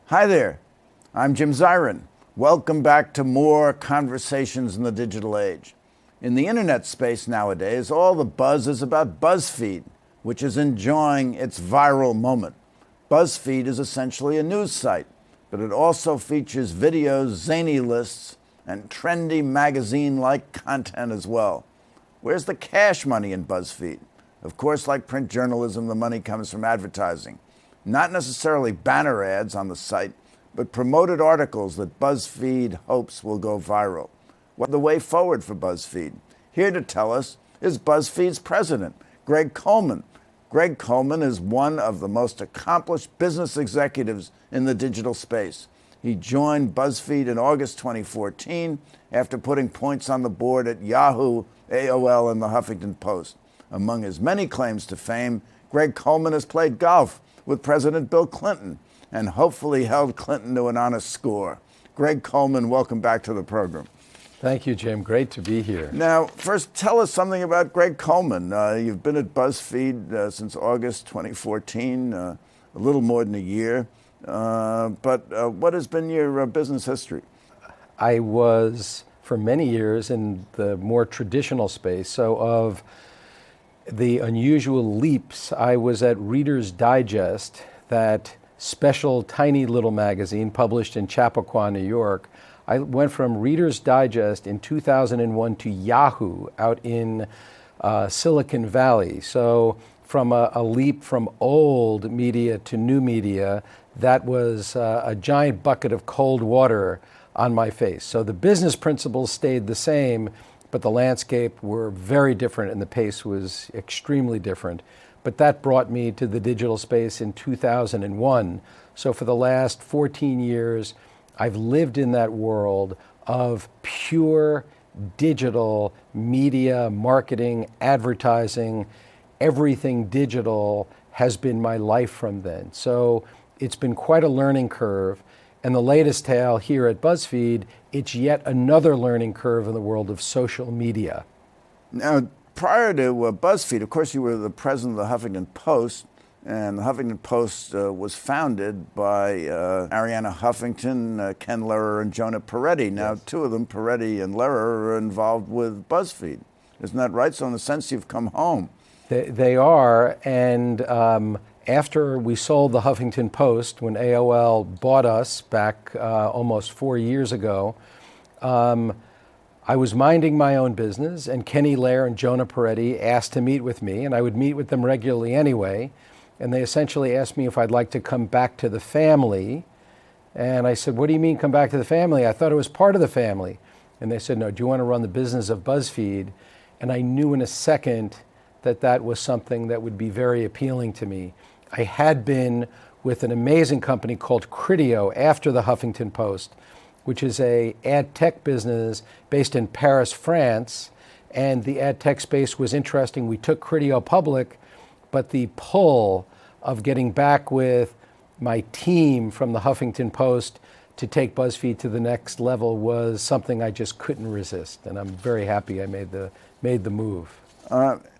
Hi there, I'm Jim Zirin. Welcome back to more Conversations in the Digital Age. In the internet space nowadays, all the buzz is about BuzzFeed, which is enjoying its viral moment. BuzzFeed is essentially a news site, but it also features videos, zany lists, and trendy magazine-like content as well. Where's the cash money in BuzzFeed? Of course, like print journalism, the money comes from advertising. Not necessarily banner ads on the site, but promoted articles that BuzzFeed hopes will go viral. What's the way forward for BuzzFeed? Here to tell us is BuzzFeed's president, Greg Coleman. Greg Coleman is one of the most accomplished business executives in the digital space. He joined BuzzFeed in August 2014 after putting points on the board at Yahoo, AOL, and the Huffington Post. Among his many claims to fame, Greg Coleman has played golf with President Bill Clinton and hopefully held Clinton to an honest score. Greg Coleman, welcome back to the program. Thank you, Jim. Great to be here. Now, first, tell us something about Greg Coleman. You've been at BuzzFeed since August 2014, a little more than a year. But what has been your business history? I was, for many years, in the more traditional space. So of the unusual leaps, I was at Reader's Digest, that special tiny little magazine published in Chappaqua, New York. I went from Reader's Digest in 2001 to Yahoo out in Silicon Valley. So from a leap from old media to new media, that was a giant bucket of cold water on my face. So the business principles stayed the same, but the landscape were very different and the pace was extremely different. But that brought me to the digital space in 2001. So for the last 14 years, I've lived in that world of pure digital media, marketing, advertising. Everything digital has been my life from then. So it's been quite a learning curve. And the latest tale here at BuzzFeed, it's yet another learning curve in the world of social media. Now, prior to BuzzFeed, of course, you were the president of the Huffington Post, and the Huffington Post was founded by Arianna Huffington, Ken Lehrer, and Jonah Peretti. Now, yes. Two of them, Peretti and Lehrer, are involved with BuzzFeed. Isn't that right? So in a sense, you've come home. They are, and after we sold the Huffington Post, when AOL bought us back almost 4 years ago, I was minding my own business, and Kenny Lehrer and Jonah Peretti asked to meet with me, and I would meet with them regularly anyway, and they essentially asked me if I'd like to come back to the family. And I said, what do you mean come back to the family? I thought it was part of the family. And they said, no, do you want to run the business of BuzzFeed? And I knew in a second that that was something that would be very appealing to me. I had been with an amazing company called Criteo after the Huffington Post, which is a ad tech business based in Paris, France. And the ad tech space was interesting. We took Criteo public, but the pull of getting back with my team from the Huffington Post to take BuzzFeed to the next level was something I just couldn't resist. And I'm very happy I made the move.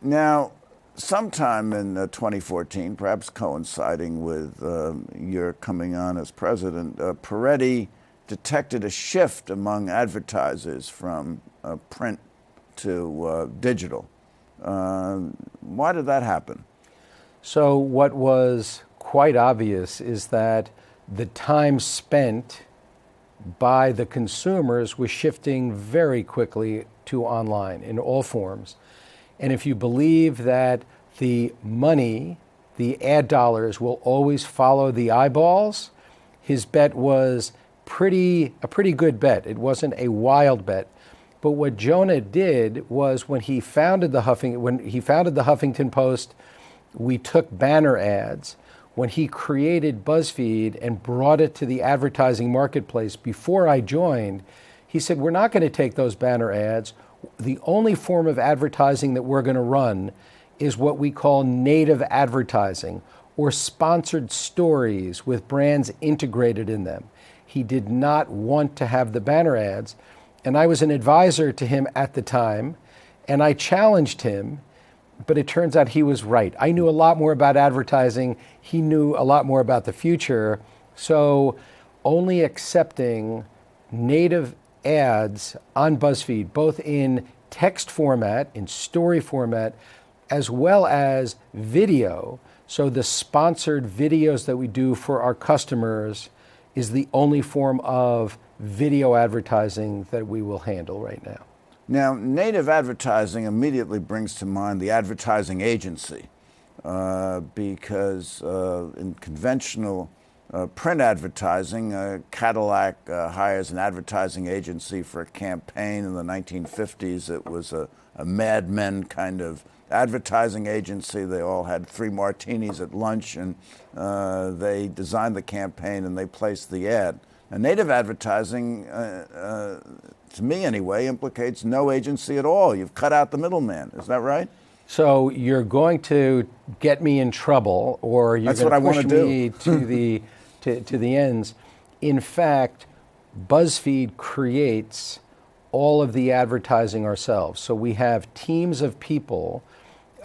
Now, sometime in 2014, perhaps coinciding with your coming on as president, Peretti detected a shift among advertisers from print to digital. Why did that happen? So what was quite obvious is that the time spent by the consumers was shifting very quickly to online in all forms. And if you believe that the money, the ad dollars, will always follow the eyeballs, his bet was a pretty good bet. It wasn't a wild bet. But what Jonah did was when he founded the Huffington Post, we took banner ads. when he created BuzzFeed and brought it to the advertising marketplace before I joined, he said, we're not going to take those banner ads. The only form of advertising that we're going to run is what we call native advertising, or sponsored stories with brands integrated in them. He did not want to have the banner ads. And I was an advisor to him at the time, and I challenged him, but it turns out he was right. I knew a lot more about advertising. He knew a lot more about the future. So only accepting native ads on BuzzFeed, both in text format, in story format, as well as video. So the sponsored videos that we do for our customers is the only form of video advertising that we will handle right now. Now, native advertising immediately brings to mind the advertising agency, because in conventional print advertising, Cadillac hires an advertising agency for a campaign in the 1950s. It was a Mad Men kind of advertising agency. They all had 3 martinis at lunch, and they designed the campaign and they placed the ad. And native advertising, to me anyway, implicates no agency at all. You've cut out the middleman. Is that right? So you're going to get me in trouble, or you're going to push me to the ends. In fact, BuzzFeed creates all of the advertising ourselves. So we have teams of people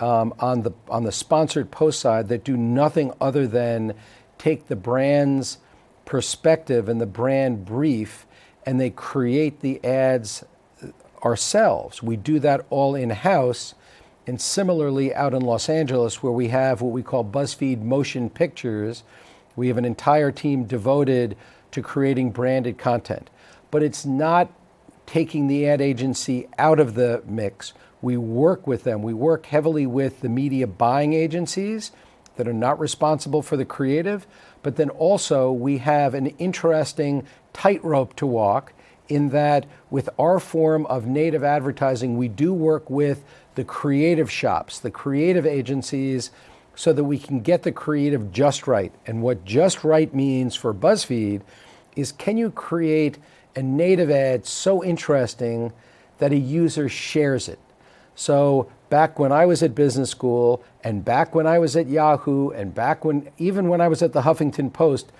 on the sponsored post side that do nothing other than take the brand's perspective and the brand brief, and they create the ads ourselves. We do that all in-house. And similarly, out in Los Angeles, where we have what we call BuzzFeed Motion Pictures, we have an entire team devoted to creating branded content. But it's not taking the ad agency out of the mix. We work with them. We work heavily with the media buying agencies that are not responsible for the creative, but then also we have an interesting tightrope to walk in that with our form of native advertising, we do work with the creative shops, the creative agencies, so that we can get the creative just right. And what just right means for BuzzFeed is, can you create a native ad so interesting that a user shares it? So back when I was at business school, and back when I was at Yahoo, and even when I was at the Huffington Post,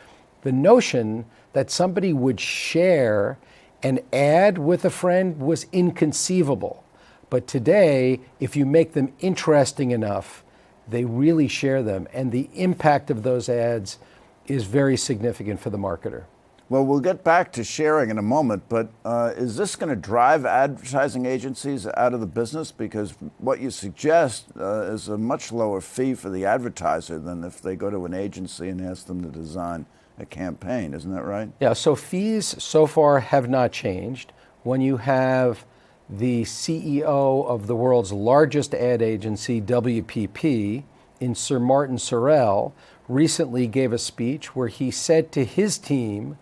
the notion that somebody would share an ad with a friend was inconceivable. But today, if you make them interesting enough, they really share them. And the impact of those ads is very significant for the marketer. Well, we'll get back to sharing in a moment, but is this going to drive advertising agencies out of the business? Because what you suggest is a much lower fee for the advertiser than if they go to an agency and ask them to design a campaign. Isn't that right? Yeah, so fees so far have not changed. When you have the CEO of the world's largest ad agency, WPP, in Sir Martin Sorrell, recently gave a speech where he said to his team,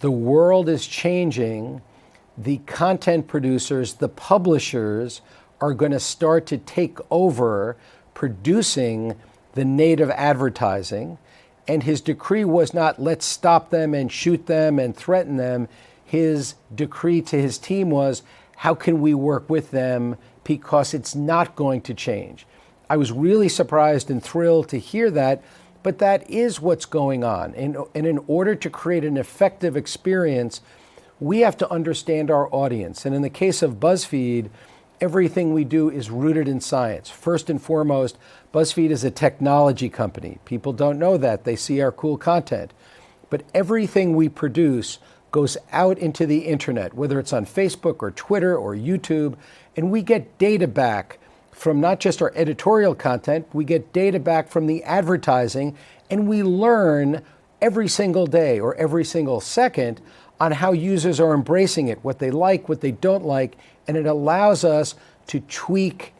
the world is changing. The content producers, the publishers, are going to start to take over producing the native advertising. And his decree was not, let's stop them and shoot them and threaten them. His decree to his team was, how can we work with them, because it's not going to change. I was really surprised and thrilled to hear that, but that is what's going on. And in order to create an effective experience, we have to understand our audience. And in the case of BuzzFeed, everything we do is rooted in science. First and foremost, BuzzFeed is a technology company. People don't know that. They see our cool content. But everything we produce goes out into the internet, whether it's on Facebook or Twitter or YouTube, and we get data back from not just our editorial content, we get data back from the advertising, and we learn every single day or every single second on how users are embracing it, what they like, what they don't like, and it allows us to tweak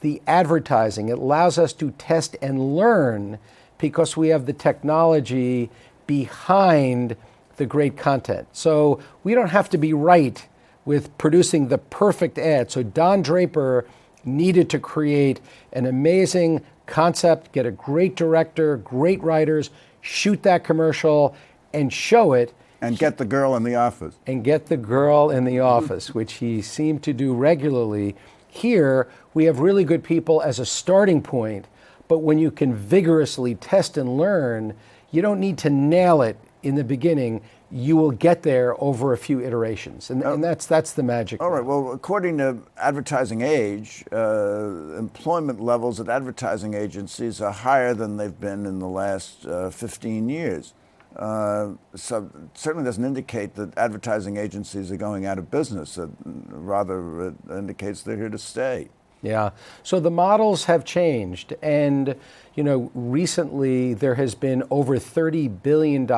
the advertising. It allows us to test and learn because we have the technology behind the great content. So we don't have to be right with producing the perfect ad. So Don Draper needed to create an amazing concept, get a great director, great writers, shoot that commercial and show it. And get the girl in the office. And get the girl in the office, which he seemed to do regularly. Here, we have really good people as a starting point, but when you can vigorously test and learn, you don't need to nail it in the beginning. You will get there over a few iterations, and that's the magic. All right, well, according to Advertising Age, employment levels at advertising agencies are higher than they've been in the last 15 years. So it certainly doesn't indicate that advertising agencies are going out of business. Rather, it indicates they're here to stay. Yeah. So the models have changed, and recently there has been over $30 billion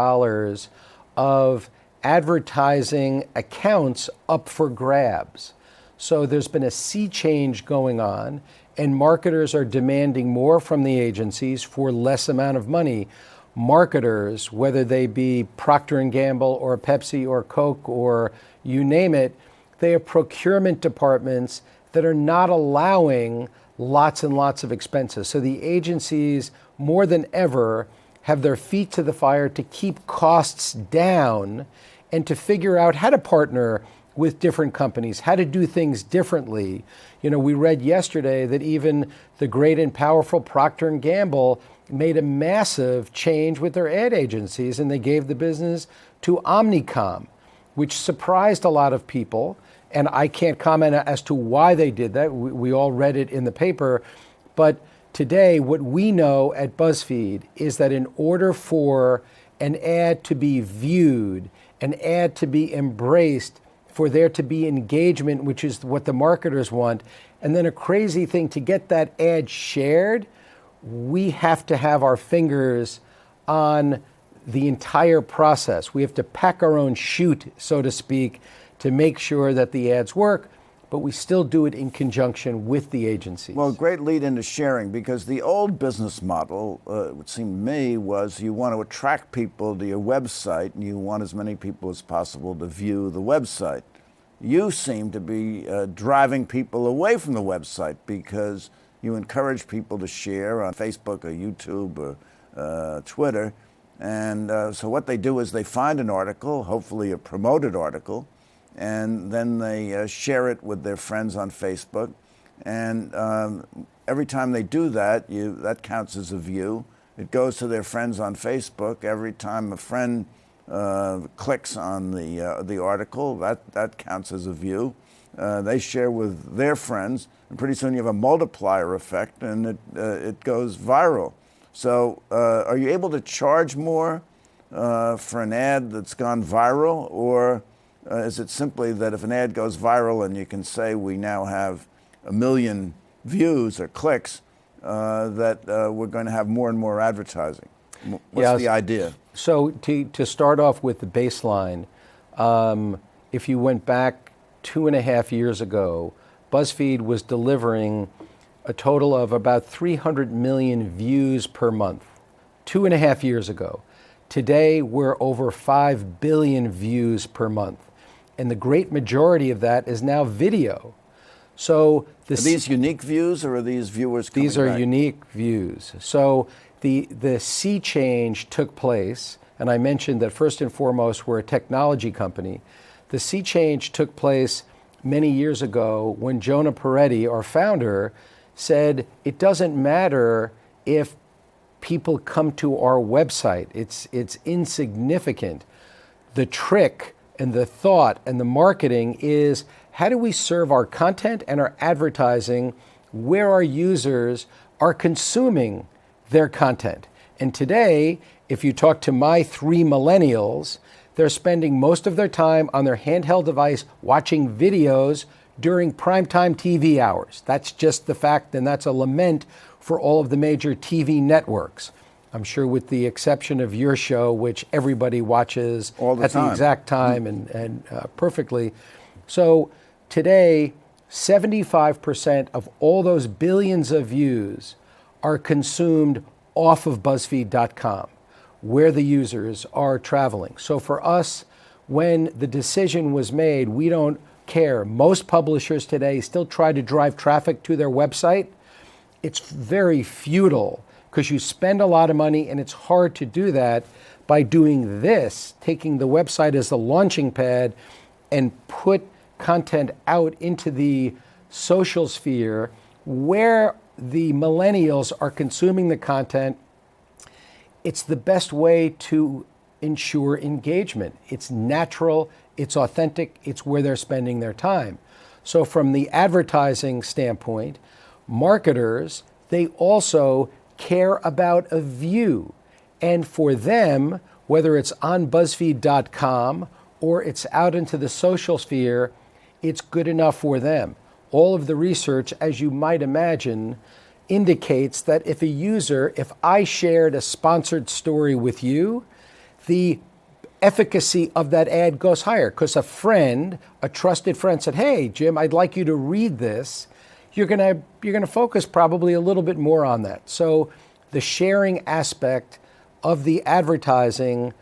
of advertising accounts up for grabs. So there's been a sea change going on, and marketers are demanding more from the agencies for less amount of money. Marketers, whether they be Procter & Gamble or Pepsi or Coke or you name it, they have procurement departments that are not allowing lots and lots of expenses. So the agencies, more than ever, have their feet to the fire to keep costs down and to figure out how to partner with different companies, how to do things differently. We read yesterday that even the great and powerful Procter & Gamble made a massive change with their ad agencies, and they gave the business to Omnicom, which surprised a lot of people. And I can't comment as to why they did that. We all read it in the paper. But today, what we know at BuzzFeed is that in order for an ad to be viewed, an ad to be embraced, for there to be engagement, which is what the marketers want, and then a crazy thing to get that ad shared, we have to have our fingers on the entire process. We have to pack our own chute, so to speak, to make sure that the ads work, but we still do it in conjunction with the agencies. Well, great lead into sharing, because the old business model, it would seem to me, was you want to attract people to your website and you want as many people as possible to view the website. You seem to be driving people away from the website because you encourage people to share on Facebook or YouTube or Twitter. And so what they do is they find an article, hopefully a promoted article, and then they share it with their friends on Facebook. And every time they do that, that counts as a view. It goes to their friends on Facebook. Every time a friend clicks on the article, that counts as a view. They share with their friends, and pretty soon you have a multiplier effect, and it goes viral. So are you able to charge more for an ad that's gone viral, or is it simply that if an ad goes viral and you can say we now have 1 million views or clicks, that we're going to have more and more advertising? What's the idea? So to start off with the baseline, if you went back 2.5 years ago, BuzzFeed was delivering a total of about 300 million views per month, 2.5 years ago. Today, we're over 5 billion views per month. And the great majority of that is now video. So are these unique views, or are these viewers coming These are back? Unique views. So the sea change took place, and I mentioned that first and foremost, we're a technology company. The sea change took place many years ago when Jonah Peretti, our founder, said it doesn't matter if people come to our website. It's insignificant. The trick and the thought and the marketing is, how do we serve our content and our advertising where our users are consuming their content? And today, if you talk to my 3 millennials, they're spending most of their time on their handheld device watching videos during primetime TV hours. That's just the fact, and that's a lament for all of the major TV networks. I'm sure with the exception of your show, which everybody watches at the exact time and perfectly. So today, 75% of all those billions of views are consumed off of BuzzFeed.com, where the users are traveling. So for us, when the decision was made, we don't care. Most publishers today still try to drive traffic to their website. it's very futile because you spend a lot of money and it's hard to do that by doing this, taking the website as the launching pad and put content out into the social sphere where the millennials are consuming the content. It's the best way to ensure engagement. It's natural, it's authentic, it's where they're spending their time. So from the advertising standpoint, marketers, they also care about a view. And for them, whether it's on BuzzFeed.com or it's out into the social sphere, it's good enough for them. All of the research, as you might imagine, indicates that if I shared a sponsored story with you, the efficacy of that ad goes higher because a trusted friend said, "Hey, Jim, I'd like you to read this." You're gonna focus probably a little bit more on that. So the sharing aspect of the advertising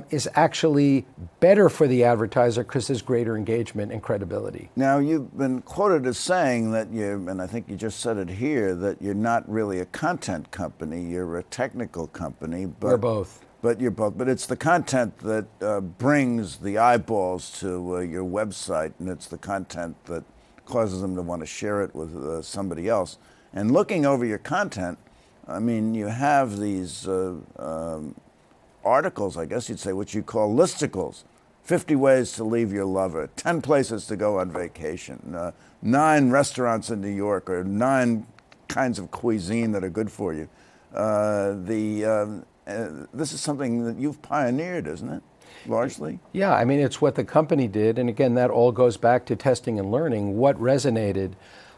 is actually better for the advertiser because there's greater engagement and credibility. Now, you've been quoted as saying that and I think you just said it here, that you're not really a content company, you're a technical company. But We're both. But you're both. But it's the content that brings the eyeballs to your website, and it's the content that causes them to want to share it with somebody else. And looking over your content, I mean, you have these articles, I guess you'd say, which you call listicles. 50 ways to leave your lover, 10 places to go on vacation, 9 restaurants in New York, or 9 kinds of cuisine that are good for you. This is something that you've pioneered, isn't it, largely? Yeah, I mean, it's what the company did. And again, that all goes back to testing and learning. What resonated?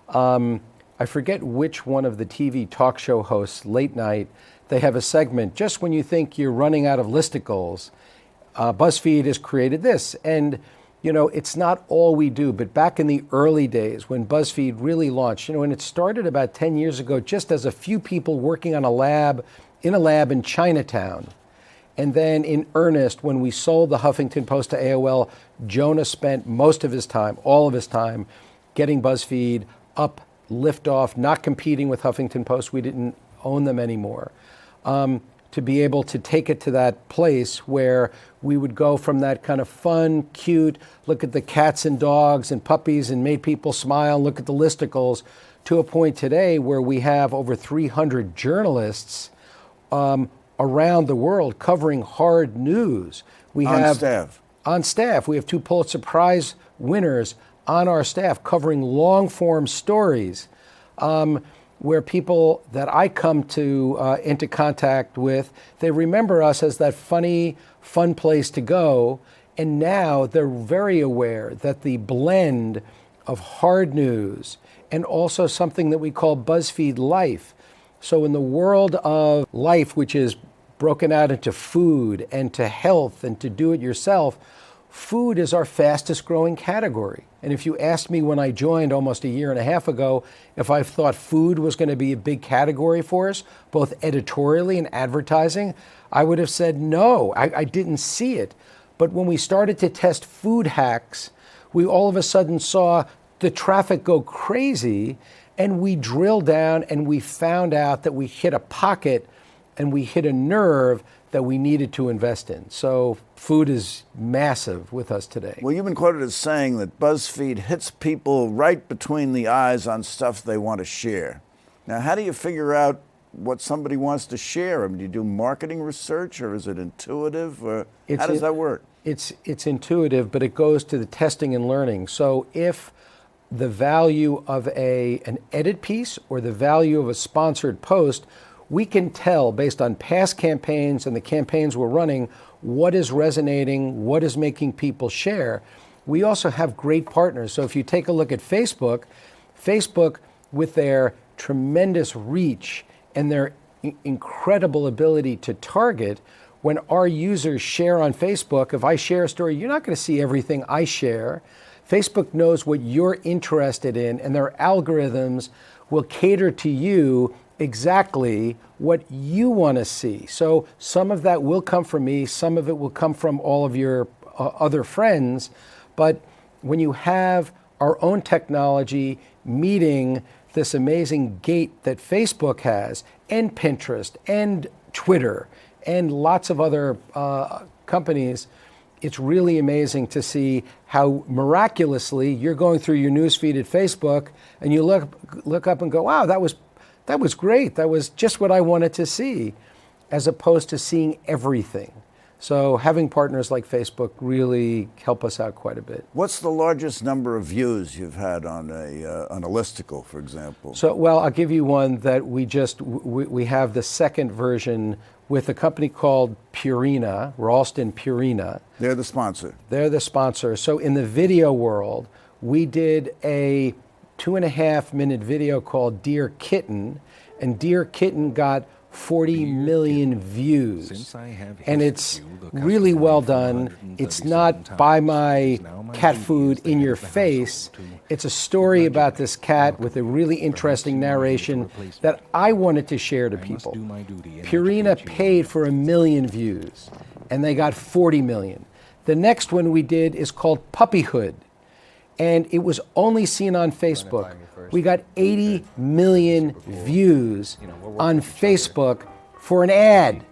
I forget which one of the TV talk show hosts, late night, they have a segment, just when you think you're running out of listicles, BuzzFeed has created this. And, you know, it's not all we do, but back in the early days when BuzzFeed really launched, and it started about 10 years ago, just as a few people working on a lab in Chinatown. And then in earnest, when we sold the Huffington Post to AOL, Jonah spent most of his time, all of his time, getting BuzzFeed up, lift off, not competing with Huffington Post. We didn't own them anymore. To be able to take it to that place where we would go from that kind of fun, cute, look at the cats and dogs and puppies and made people smile, look at the listicles, to a point today where we have over 300 journalists around the world covering hard news. We have on staff. We have 2 Pulitzer Prize winners on our staff covering long form stories, where people that I come into contact with, they remember us as that funny, fun place to go. And now they're very aware that the blend of hard news and also something that we call BuzzFeed Life. So in the world of life, which is broken out into food and to health and to do it yourself, food is our fastest growing category. And if you asked me when I joined almost a year and a half ago, if I thought food was going to be a big category for us, both editorially and advertising, I would have said no, I didn't see it. But when we started to test food hacks, we all of a sudden saw the traffic go crazy, and we drilled down and we found out that we hit a pocket and we hit a nerve that we needed to invest in. So food is massive with us today. Well, you've been quoted as saying that BuzzFeed hits people right between the eyes on stuff they want to share. Now, how do you figure out what somebody wants to share? I mean, do you do marketing research, or is it intuitive, or how does that work? It's intuitive, but it goes to the testing and learning. So if the value of an edit piece or the value of a sponsored post, we can tell based on past campaigns and the campaigns we're running what is resonating, what is making people share. We also have great partners. So if you take a look at Facebook with their tremendous reach and their incredible ability to target, when our users share on Facebook, if I share a story, you're not going to see everything I share. Facebook knows what you're interested in, and their algorithms will cater to you exactly what you want to see. So some of that will come from me, some of it will come from all of your other friends. But when you have our own technology meeting this amazing gate that Facebook has, and Pinterest, and Twitter, and lots of other companies, it's really amazing to see how miraculously you're going through your newsfeed at Facebook and you look up and go, wow, that was great. That was just what I wanted to see, as opposed to seeing everything. So having partners like Facebook really help us out quite a bit. What's the largest number of views you've had on a listicle, for example? So, well, I'll give you one that we have the second version with a company called Purina, Ralston Purina. They're the sponsor. They're the sponsor. So in the video world, we did a 2.5-minute video called Dear Kitten, and Dear Kitten got 40 million views. And it's really well done. It's not buy my cat food in your face. It's a story about this cat with a really interesting narration that I wanted to share to people. Purina paid for 1 million views, and they got 40 million. The next one we did is called Puppyhood, and it was only seen on Facebook. We got 80 million views on Facebook for an ad.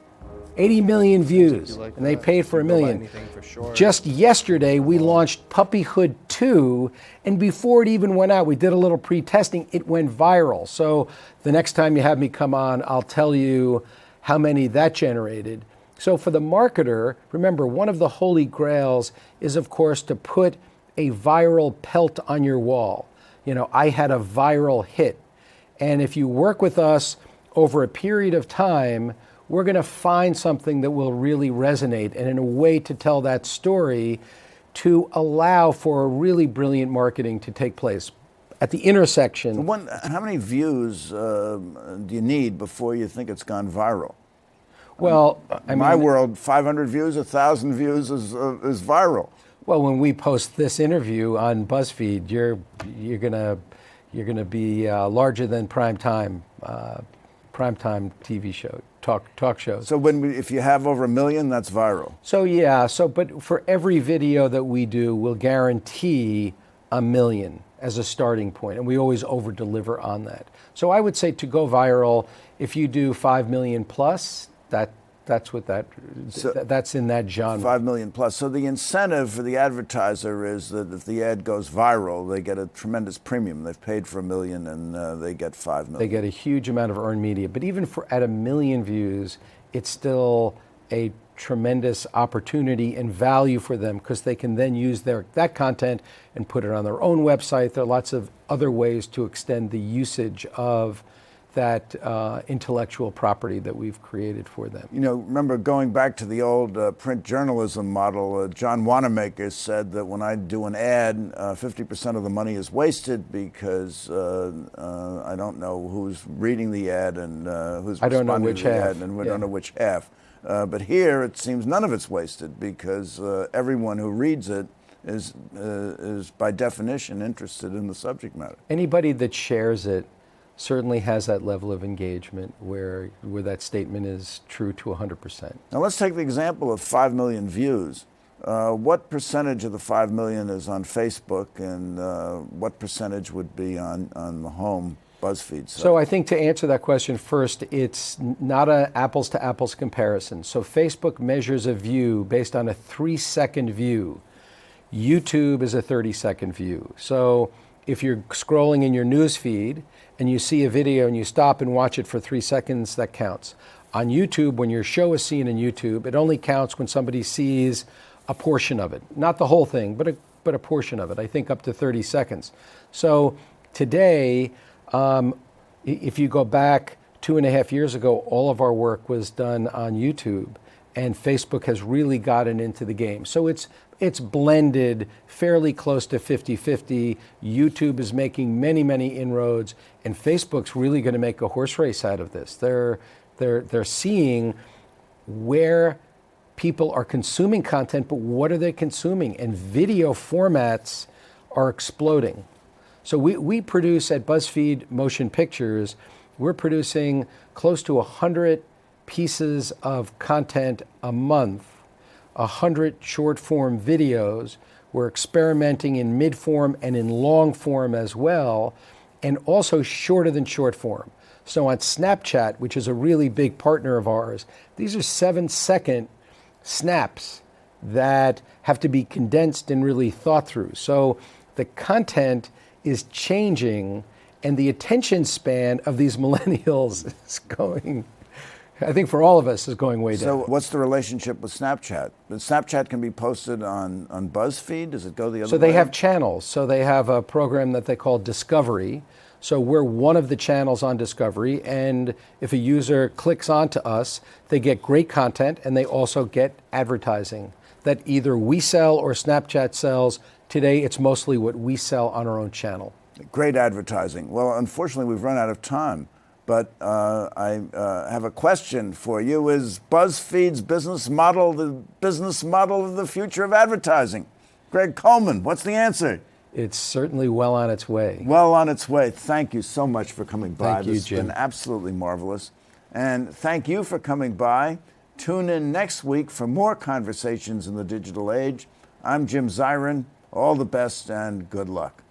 80 million views, and they paid for 1 million. Just yesterday, we launched Puppyhood 2, and before it even went out, we did a little pre-testing, it went viral. So the next time you have me come on, I'll tell you how many that generated. So for the marketer, remember, one of the holy grails is, of course, to put a viral pelt on your wall. You know, I had a viral hit. And if you work with us over a period of time, we're going to find something that will really resonate, and in a way to tell that story to allow for a really brilliant marketing to take place at the intersection. How many views do you need before you think it's gone viral? Well, in my world, 500 views, 1,000 views is viral. Well, when we post this interview on BuzzFeed, you're gonna be larger than primetime TV show talk shows. So if you have over 1 million, that's viral. So yeah. But for every video that we do, we'll guarantee 1 million as a starting point, and we always over deliver on that. So I would say to go viral, if you do 5 million plus, that's in that genre. 5 million plus. So the incentive for the advertiser is that if the ad goes viral, they get a tremendous premium. They've paid for 1 million and they get 5 million. They get a huge amount of earned media. But even at 1 million views, it's still a tremendous opportunity and value for them, because they can then use that content and put it on their own website. There are lots of other ways to extend the usage of that intellectual property that we've created for them. You know, remember going back to the old print journalism model, John Wanamaker said that when I do an ad, 50% of the money is wasted because I don't know who's reading the ad and who's responding to the ad, and we don't know which half. But here it seems none of it's wasted, because everyone who reads it is by definition interested in the subject matter. Anybody that shares it certainly has that level of engagement where that statement is true to 100%. Now let's take the example of 5 million views. What percentage of the 5 million is on Facebook, and what percentage would be on the home BuzzFeed site? So I think to answer that question first, it's not an apples to apples comparison. So Facebook measures a view based on a 3-second view. YouTube is a 30-second view. So if you're scrolling in your news feed and you see a video and you stop and watch it for 3 seconds, that counts. On YouTube, when your show is seen in YouTube, it only counts when somebody sees a portion of it. Not the whole thing, but a portion of it, I think up to 30 seconds. So today, if you go back 2.5 years ago, all of our work was done on YouTube, and Facebook has really gotten into the game. So it's blended fairly close to 50-50. YouTube is making many, many inroads, and Facebook's really going to make a horse race out of this. They're seeing where people are consuming content, but what are they consuming? And video formats are exploding. So we produce at BuzzFeed Motion Pictures, we're producing close to 100 pieces of content a month, 100 short form videos. We're experimenting in mid form and in long form as well. and also shorter than short form. So on Snapchat, which is a really big partner of ours, these are 7-second snaps that have to be condensed and really thought through. So the content is changing, and the attention span of these millennials is going, I think for all of us, is going way down. So what's the relationship with Snapchat? Snapchat can be posted on BuzzFeed? Does it go the other way? So they have channels. So they have a program that they call Discovery. So we're one of the channels on Discovery, and if a user clicks onto us, they get great content, and they also get advertising that either we sell or Snapchat sells. Today, it's mostly what we sell on our own channel. Great advertising. Well, unfortunately, we've run out of time, but I have a question for you. Is BuzzFeed's business model the business model of the future of advertising? Greg Coleman, what's the answer? It's certainly well on its way. Well on its way. Thank you so much for coming by. Thank you, This has Jim. been absolutely marvelous. And thank you for coming by. Tune in next week for more conversations in the digital age. I'm Jim Zirin. All the best and good luck.